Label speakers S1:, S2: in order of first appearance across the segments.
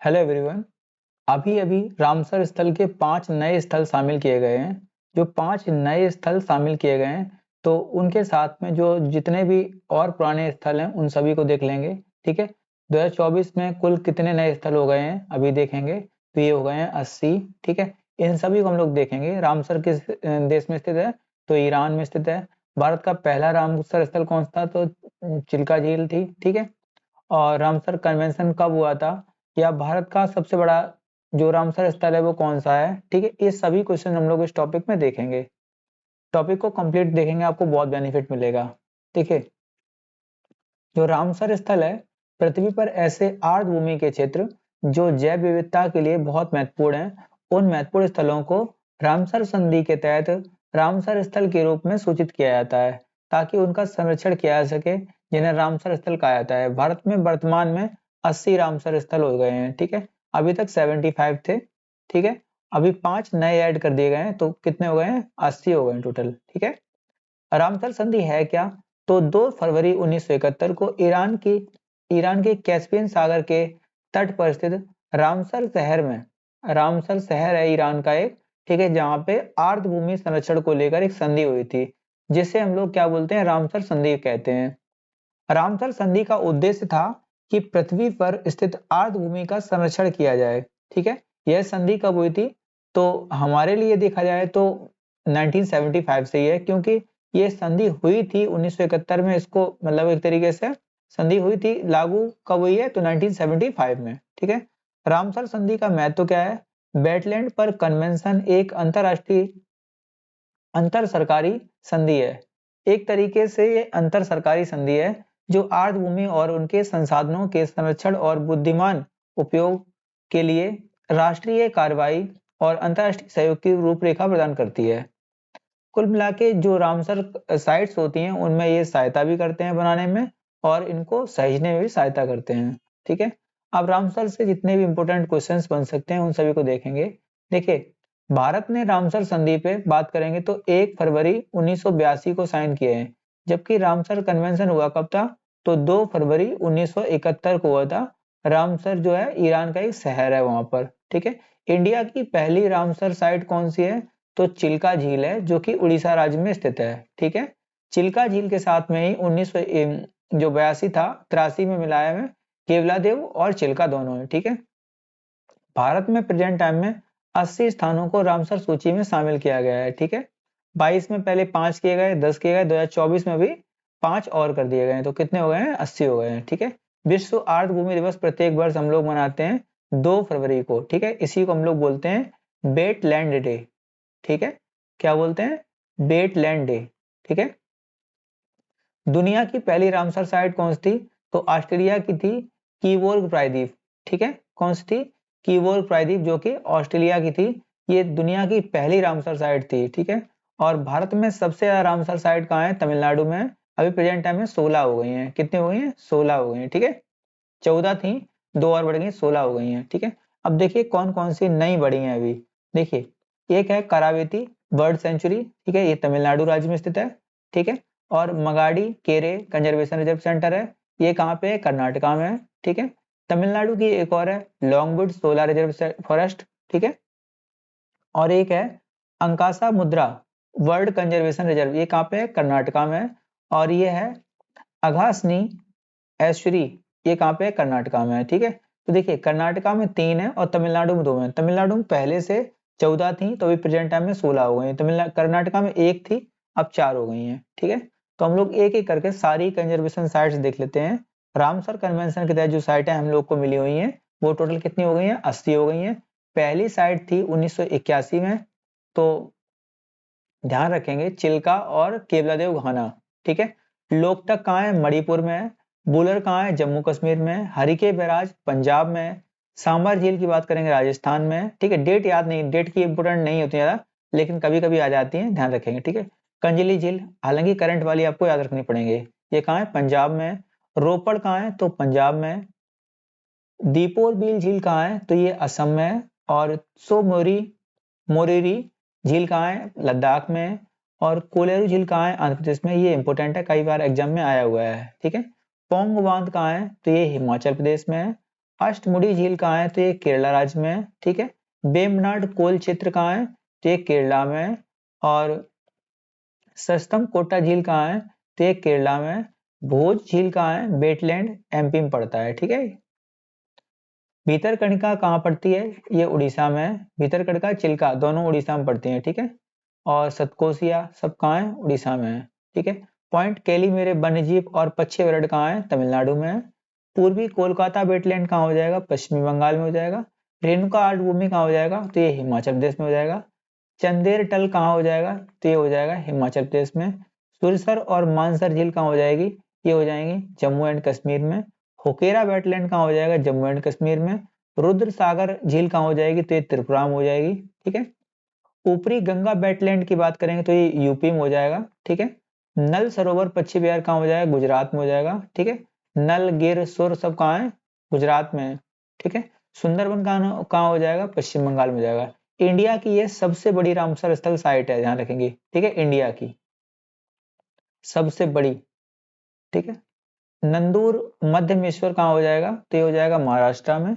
S1: Hello everyone. अभी अभी Ramsar स्थल के 5 नए स्थल शामिल किए गए हैं। जो 5 नए स्थल शामिल किए गए हैं तो उनके साथ में जो जितने भी और पुराने स्थल हैं उन सभी को देख लेंगे। ठीक है, 2024 में कुल कितने नए स्थल हो गए हैं अभी देखेंगे। तो ये हो गए हैं 80। ठीक है, इन सभी को हम लोग देखेंगे। रामसर किस देश में स्थित है? तो ईरान में स्थित है। भारत का पहला रामसर स्थल कौन सा था? तो चिल्का झील थी। ठीक है, और रामसर कन्वेंशन कब हुआ था? या भारत का सबसे बड़ा जो रामसर स्थल है वो कौन सा है? ठीक है, ये सभी क्वेश्चन हम लोग इस टॉपिक में देखेंगे। टॉपिक को कंप्लीट देखेंगे, आपको बहुत बेनिफिट मिलेगा। देखिए, जो रामसर स्थल है, पृथ्वी पर ऐसे आर्द्रभूमि के क्षेत्र जो जैव विविधता के लिए बहुत महत्वपूर्ण है, उन महत्वपूर्ण स्थलों को रामसर संधि के तहत रामसर स्थल के रूप में सूचित किया जाता है, ताकि उनका संरक्षण किया जा सके, जिन्हें रामसर स्थल कहा जाता है। भारत में वर्तमान में 80 रामसर स्थल हो गए हैं। ठीक है, अभी तक 75 थे। ठीक है, अभी 5 नए ऐड कर दिए गए हैं, तो कितने हो गए हैं? 80 हो गए हैं टोटल। ठीक है, रामसर संधि है क्या? तो 2 फरवरी 1971 को ईरान के कैस्पियन सागर के तट पर स्थित रामसर शहर में, रामसर शहर है ईरान का एक, ठीक है, जहां पे आर्द्रभूमि संरक्षण को लेकर एक संधि हुई थी, जिसे हम लोग क्या बोलते हैं? रामसर संधि कहते हैं। रामसर संधि का उद्देश्य था कि पृथ्वी पर स्थित आर्द्रभूमि का संरक्षण किया जाए। ठीक है, यह संधि कब हुई थी? तो हमारे लिए देखा जाए तो 1975 से ही है, क्योंकि ये संधि हुई थी 1971 में। इसको मतलब एक तरीके से संधि हुई थी, लागू कब हुई है? तो 1975 में। ठीक है, रामसर संधि का महत्व क्या है? वेटलैंड पर कन्वेंशन एक अंतरराष्ट्रीय अंतर सरकारी संधि है। एक तरीके से ये अंतर सरकारी संधि है जो आर्द्रभूमि और उनके संसाधनों के संरक्षण और बुद्धिमान उपयोग के लिए राष्ट्रीय कार्रवाई और अंतर्राष्ट्रीय सहयोग की रूपरेखा प्रदान करती है। कुल मिला के जो रामसर साइट्स होती हैं उनमें ये सहायता भी करते हैं बनाने में, और इनको सहेजने में भी सहायता करते हैं। ठीक है, अब रामसर से जितने भी इंपॉर्टेंट क्वेश्चंस बन सकते हैं उन सभी को देखेंगे। देखिए, भारत ने रामसर संधि पे बात करेंगे तो 1 फरवरी 1982 को साइन किए हैं, जबकि रामसर कन्वेंशन हुआ कब था? तो 2 फरवरी 1971 को हुआ था। रामसर जो है ईरान का एक शहर है वहां पर। ठीक है, इंडिया की पहली रामसर साइट कौन सी है? तो चिल्का झील है, जो कि उड़ीसा राज्य में स्थित है। ठीक है, चिल्का झील के साथ में ही 1900 जो 82 था 83 में मिलाया है केवलादेव और चिल्का दोनों है। ठीक है, भारत में प्रेजेंट टाइम में 80 स्थानों को रामसर सूची में शामिल किया गया है। ठीक है, 22 में पहले 5 किए गए, 10 किए गए, 2024 में भी 5 और कर दिए गए हैं, तो कितने हो गए हैं? 80 हो गए हैं। ठीक है, विश्व आर्द्रभूमि दिवस प्रत्येक वर्ष हम लोग मनाते हैं 2 फरवरी को। ठीक है, इसी को हम लोग बोलते हैं वेटलैंड डे। ठीक है, क्या बोलते हैं? Wetland day. ठीक है, दुनिया की पहली रामसर साइट कौन सी थी? तो ऑस्ट्रेलिया की थी कीवोर्ग प्रायद्वीप। ठीक है, कौन सी थी? कीवोर्ग प्रायद्वीप, जो कि ऑस्ट्रेलिया की थी। ये दुनिया की पहली रामसर साइट थी। ठीक है, और भारत में सबसे ज्यादा रामसर साइट कहाँ है? तमिलनाडु में। अभी प्रेजेंट टाइम में 16 हो गई हैं। कितनी हो गई हैं? 16 हो गई हैं। ठीक है, 14 थी, 2 और बढ़ गई, 16 हो गई हैं। ठीक है, अब देखिए कौन कौन सी नई बढ़ी हैं अभी। देखिए, एक है करावेती बर्ड सेंचुरी। ठीक है, ये तमिलनाडु राज्य में स्थित है। ठीक है, और मगाडी केरे कंजर्वेशन रिजर्व सेंटर है, ये कहाँ पे है? कर्नाटका में है। ठीक है, तमिलनाडु की एक और है लॉन्गवुड सोलर रिजर्व फॉरेस्ट। ठीक है, और एक है अंकासा मुद्रा वर्ल्ड कंजर्वेशन रिजर्व, ये कहाँ पे है? कर्नाटका में है। और ये है अघासनी एश्वरी, ये कहाँ पे है? कर्नाटका में है। ठीक है, तो देखिए कर्नाटका में 3 है और तमिलनाडु में 2 है। तमिलनाडु में पहले से 14 थी, तो अभी प्रेजेंट टाइम में 16 हो गई हैं। तमिलनाडु कर्नाटका में 1 थी, अब 4 हो गई हैं। ठीक है, तो हम लोग एक एक करके सारी कंजर्वेशन साइट्स देख लेते हैं। रामसर कन्वेंशन के तहत जो साइटें हम लोग को मिली हुई हैं वो टोटल कितनी हो गई हैं? 80 हो गई हैं। पहली साइट थी 1981 में, तो ध्यान रखेंगे चिल्का और केवलादेव घाना। ठीक है, लोकटक कहाँ है? मणिपुर में है। बुलर कहाँ है? जम्मू कश्मीर में है। हरिके बैराज पंजाब में है। सांबर झील की बात करेंगे राजस्थान में है। ठीक है, डेट याद नहीं, डेट की इंपोर्टेंट नहीं होती ज्यादा, लेकिन कभी कभी आ जाती है, ध्यान रखेंगे। ठीक है, कंजली झील, हालांकि करंट वाली आपको याद रखनी पड़ेंगे, ये कहाँ है? पंजाब में है। रोपड़ कहाँ है? तो पंजाब में है। दीपोर बील झील कहाँ है? तो ये असम में है। और सो मोरेरी झील कहाँ है? लद्दाख में है। और कोलेरू झील कहाँ है? आंध्र प्रदेश में। ये इंपॉर्टेंट है, कई बार एग्जाम में आया हुआ है। ठीक है, पोंग बांध कहाँ है? तो ये हिमाचल प्रदेश में है। अष्टमुडी झील कहाँ है? तो ये केरला राज्य में है, ठीक है। वेम्बनाड कोल क्षेत्र कहाँ है? तो ये केरला में है। और सस्तम कोटा झील कहाँ है? तो ये केरला में है। भोज झील कहाँ है? वेटलैंड एमपी में पड़ता है, ठीक है। भीतरकनिका कहाँ पड़ती है? ये उड़ीसा में है। भीतरकनिका, चिल्का दोनों उड़ीसा में पड़ती हैं, ठीक है। और सतकोसिया सब कहाँ है? उड़ीसा में है, ठीक है। पॉइंट कैलीमेरे वन्यजीव और पक्षी अभयारण्य कहाँ है? तमिलनाडु में है। पूर्वी कोलकाता वेटलैंड कहाँ हो जाएगा? पश्चिमी बंगाल में हो जाएगा। रेणुका आर्ट भूमि कहाँ हो जाएगा? तो ये हिमाचल प्रदेश में हो जाएगा। चंदेर टल कहाँ हो जाएगा? तो ये हो जाएगा हिमाचल प्रदेश में। सुरसर और मानसर झील कहाँ हो जाएगी? ये हो जाएंगी जम्मू एंड कश्मीर में। होकेरा वेटलैंड कहाँ हो जाएगा? जम्मू एंड कश्मीर में। रुद्र सागर झील कहाँ हो जाएगी? तो ये त्रिपुरा में हो जाएगी, ठीक है। ऊपरी गंगा वेटलैंड की बात करेंगे तो ये यूपी में हो जाएगा, ठीक है। नल सरोवर पश्चिम बिहार कहाँ हो जाएगा? गुजरात में हो जाएगा, ठीक है। नल, गिर, सुर सब कहाँ है? गुजरात में है, ठीक है। सुंदरबन कहाँ हो जाएगा? पश्चिम बंगाल में हो जाएगा। इंडिया की ये सबसे बड़ी रामसर स्थल साइट है, ध्यान रखेंगे, ठीक है। इंडिया की सबसे बड़ी, ठीक है। नंदूर मध्यमेश्वर कहाँ हो जाएगा? तो ये हो जाएगा महाराष्ट्र में।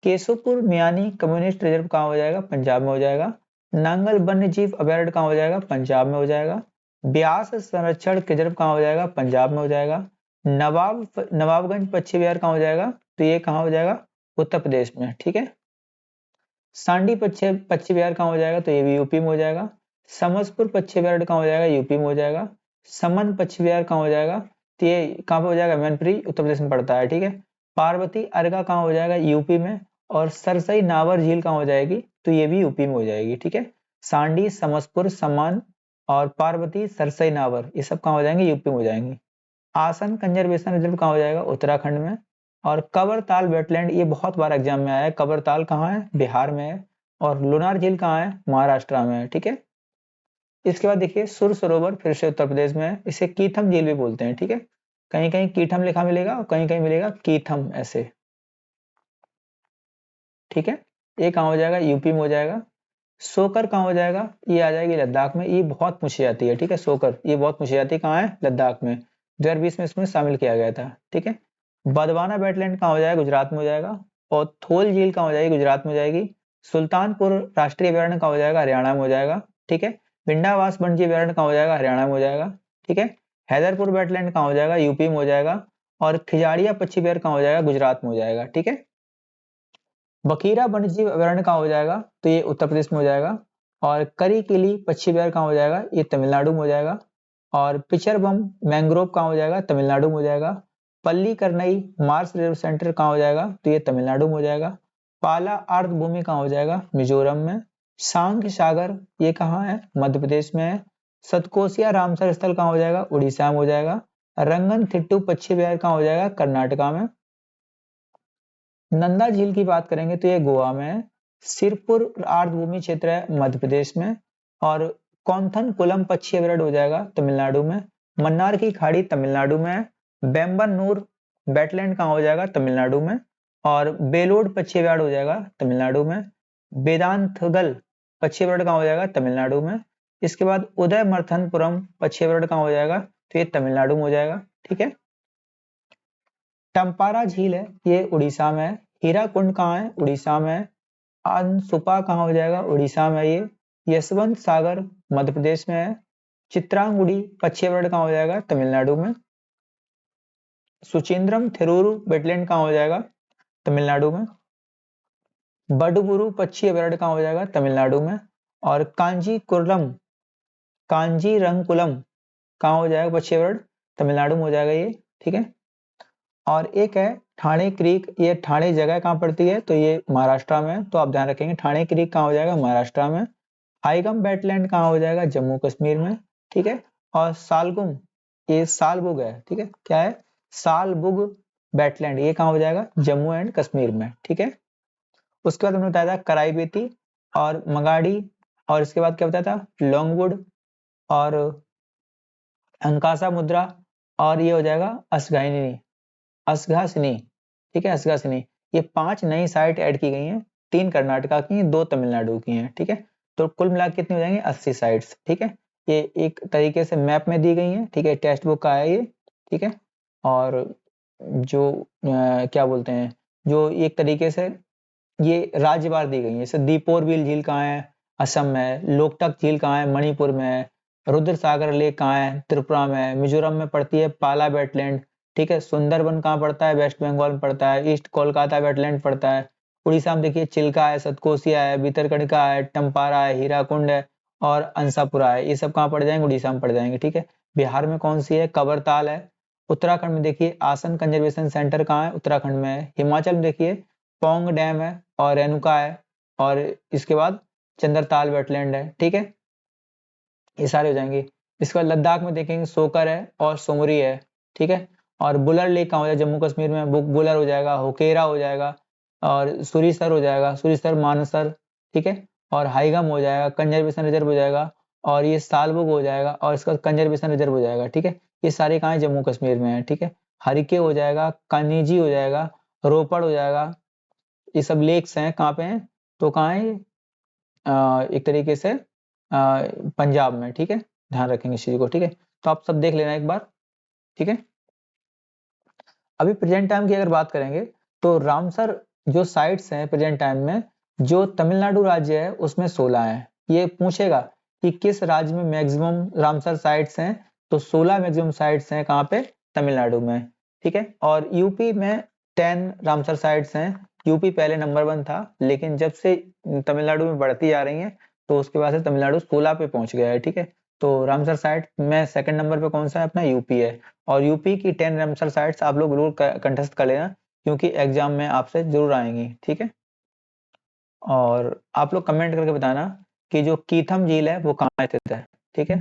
S1: केशवपुर मियानी कम्युनिस्ट रिजर्व कहाँ हो जाएगा? पंजाब में हो जाएगा। नांगल वन्य जीव अभयारण्य कहाँ हो जाएगा? पंजाब में हो जाएगा। ब्यास संरक्षण रिजर्व कहाँ हो जाएगा? पंजाब में हो जाएगा। नवाबगंज पश्चिम बिहार कहाँ हो जाएगा? तो ये कहाँ हो जाएगा? उत्तर प्रदेश में, ठीक है। सांडी पश्चिम पश्चिम बिहार कहाँ हो जाएगा? तो ये भी यूपी में हो जाएगा। समसपुर पश्चिम बिहार कहाँ हो जाएगा? यूपी में हो जाएगा। समन पश्चिम बिहार कहाँ हो जाएगा? तो ये कहाँ पे हो जाएगा? मैनपुरी उत्तर प्रदेश में पड़ता है, ठीक है। पार्वती अर्गा कहाँ हो जाएगा? यूपी में। और सरसई नावर झील कहाँ हो जाएगी? तो ये भी यूपी में हो जाएगी, ठीक है। सांडी, समसपुर, समन और पार्वती, सरसई नावर ये सब कहाँ हो जाएंगे? यूपी में हो जाएंगे। आसन कंजर्वेशन रिजर्व कहाँ हो जाएगा? उत्तराखंड में। और कवरताल वेटलैंड ये बहुत बार एग्जाम में आया है। कवरताल कहाँ है? बिहार में है। और लुनार झील कहाँ है? महाराष्ट्र में है, ठीक है। इसके बाद देखिए सुर सरोवर फिर से उत्तर प्रदेश में है। इसे कीथम झील भी बोलते हैं, ठीक है। कहीं कहीं कीठम लिखा मिलेगा और कहीं कहीं मिलेगा कीथम ऐसे, ठीक है। ये कहाँ हो जाएगा? यूपी में हो जाएगा। सोकर कहाँ हो जाएगा? ये आ जाएगी लद्दाख में। ये बहुत पूछी जाती है, ठीक है। सोकर ये बहुत पूछी जाती है, कहाँ है? लद्दाख में। 2020 में इसमें शामिल किया गया था, ठीक है। बदवाना वेटलैंड कहाँ हो जाएगा? गुजरात में हो जाएगा। और थोल झील कहाँ हो जाएगी? गुजरात में हो जाएगी। सुल्तानपुर राष्ट्रीय अभयारण्य कहाँ हो जाएगा? हरियाणा में हो जाएगा, ठीक है। विंडावास वन्यजीव अभयारण्य कहाँ हो जाएगा? हरियाणा में हो जाएगा, ठीक है। हैदरपुर वेटलैंड कहाँ हो जाएगा? यूपी में हो जाएगा। और खिजाड़िया पक्षी विहार कहाँ हो जाएगा? गुजरात में हो जाएगा, ठीक है। बखीरा वन्यजीव अभयारण्य कहाँ हो जाएगा? तो ये उत्तर प्रदेश में हो जाएगा। और करी किली पक्षी विहार कहाँ हो जाएगा? ये तमिलनाडु में हो जाएगा। और पिचरबम मैंग्रोव कहाँ हो जाएगा? तमिलनाडु में हो जाएगा। पल्ली करनई मार्स रिजर्व सेंटर कहाँ हो जाएगा? तो ये तमिलनाडु में हो जाएगा। पाला अर्ध भूमि कहाँ हो जाएगा? मिजोरम में। सांख सागर ये कहाँ है? मध्य प्रदेश में है। सतकोसिया रामसर स्थल कहाँ हो जाएगा? उड़ीसा में हो जाएगा। रंगन थिट्टू पक्षी विहार कहाँ हो जाएगा? कर्नाटका में। नंदा झील की बात करेंगे तो ये गोवा में है। सिरपुर आर्द्रभूमि क्षेत्र है मध्य प्रदेश में। और कौंथन कुलम पक्षी अभयारण्य हो जाएगा तमिलनाडु में। मन्नार की खाड़ी तमिलनाडु में है। बेम्बनूर वेटलैंड कहाँ हो जाएगा? तमिलनाडु में। और बेलोड पक्षी अभयारण्य हो जाएगा तमिलनाडु में। वेदांतगल पक्षी अभयारण्य कहाँ हो जाएगा? तमिलनाडु में। इसके बाद उदय मर्थनपुरम पक्षी अभयारण्य कहाँ हो जाएगा? तो ये तमिलनाडु में हो जाएगा, ठीक है। टम्पारा झील है ये उड़ीसा में है। हीराकुंड कहाँ है? उड़ीसा में है। अनसुपा कहाँ हो जाएगा? उड़ीसा में है ये। यशवंत सागर मध्य प्रदेश में है। चित्रांगुड़ी पक्षी अभयारण्य कहाँ हो जाएगा? तमिलनाडु में। सुचिंद्रम थिरुरु वेटलैंड कहाँ हो जाएगा? तमिलनाडु में। बडगुरु पक्षी अभयारण्य कहाँ हो जाएगा? तमिलनाडु में। और कांजीरंगकुलम कहाँ हो जाएगा पक्षी अभयारण्य? तमिलनाडु में हो जाएगा ये, ठीक है। और एक है ठाणे क्रीक, ये ठाणे जगह कहाँ पड़ती है? तो ये महाराष्ट्र में है, तो आप ध्यान रखेंगे ठाणे क्रीक कहाँ हो जाएगा? महाराष्ट्र में। हाइगम वेटलैंड कहाँ हो जाएगा? जम्मू कश्मीर में, ठीक है। और सालगुम ये सालबुग है, ठीक है। क्या है? सालबुग वेटलैंड ये कहाँ हो जाएगा? जम्मू एंड कश्मीर में, ठीक है। उसके बाद हमने बताया था कराईबेती और मगाड़ी। और इसके बाद क्या बताया था? लॉन्गवुड और अंकासा मुद्रा। और ये हो जाएगा असगाइनी, असघासनी, ठीक है। असघासनी ये 5 नई साइट ऐड की गई हैं। 3 कर्नाटका की हैं, 2 तमिलनाडु की हैं, ठीक है। तो कुल मिलाकर कितनी हो जाएंगी? 80 साइट्स, ठीक है। ये एक तरीके से मैप में दी गई हैं, ठीक है। टेक्स्ट बुक का है ये, ठीक है। और जो क्या बोलते हैं जो एक तरीके से ये राज्यवार दी गई है। जैसे दीपोरबिल झील कहाँ है? असम में है। लोकटक झील कहाँ है? मणिपुर में है। रुद्र सागर लेक कहाँ है? त्रिपुरा में है। मिजोरम में पड़ती है पाला वेटलैंड, ठीक है। सुंदरबन कहाँ पड़ता है? वेस्ट बंगाल में पड़ता है। ईस्ट कोलकाता वेटलैंड पड़ता है। उड़ीसा में देखिए चिल्का है, सतकोसिया है, भितरकनिका है, टम्पारा है, हीराकुंड है और अंसापुरा है। ये सब कहाँ पड़ जाएंगे? उड़ीसा में पड़ जाएंगे, ठीक है। बिहार में कौन सी है? कबरताल है। उत्तराखंड में देखिए आसन कंजर्वेशन सेंटर कहाँ है? उत्तराखंड में है। हिमाचल में देखिए पौंग डैम है और रेणुका है और इसके बाद चंद्रताल वेटलैंड है, ठीक है। ये सारे हो जाएंगे। इसके बाद लद्दाख में देखेंगे सोकर है और सोमरी है, ठीक है। और बुलर लेक कहाँ हो जाएगा? जम्मू कश्मीर में बुलर हो जाएगा, होकेरा हो जाएगा और सुरीसर हो जाएगा, सुरीसर मानसर, ठीक है। और हाईगम हो जाएगा, कंजर्वेशन रिजर्व हो जाएगा और ये सालबुग हो जाएगा और इसका कंजर्वेशन रिजर्व हो जाएगा, ठीक है। ये सारे कहाँ है? जम्मू कश्मीर में है, ठीक है। हरिके हो जाएगा, कानिजी हो जाएगा, रोपड़ हो जाएगा। ये सब लेक्स हैं, कहाँ पे हैं? तो कहाँ है? एक तरीके से पंजाब में, ठीक है। ध्यान रखेंगे इस चीज को, ठीक है। तो आप सब देख लेना एक बार, ठीक है। अभी प्रेजेंट टाइम की अगर बात करेंगे तो रामसर जो साइट्स हैं प्रेजेंट टाइम में, जो तमिलनाडु राज्य है उसमें 16 है। ये पूछेगा कि किस राज्य में मैक्सिमम रामसर साइट्स हैं, तो 16 मैक्सिमम साइट्स हैं कहाँ पे? तमिलनाडु में, ठीक है। और यूपी में 10 रामसर साइट्स हैं। यूपी पहले नंबर 1 था, लेकिन जब से तमिलनाडु में बढ़ती जा रही है तो उसके बाद से तमिलनाडु 16 पे पहुंच गया है, ठीक है। तो रामसर साइट में सेकंड नंबर पे कौन सा है? अपना यूपी है। और यूपी की 10 रामसर साइट्स आप लोग जरूर कंटेस्ट कर लेना, क्योंकि एग्जाम में आपसे जरूर आएंगी, ठीक है। और आप लोग कमेंट करके बताना कि जो कीथम झील है वो कहाँ स्थित है, ठीक है।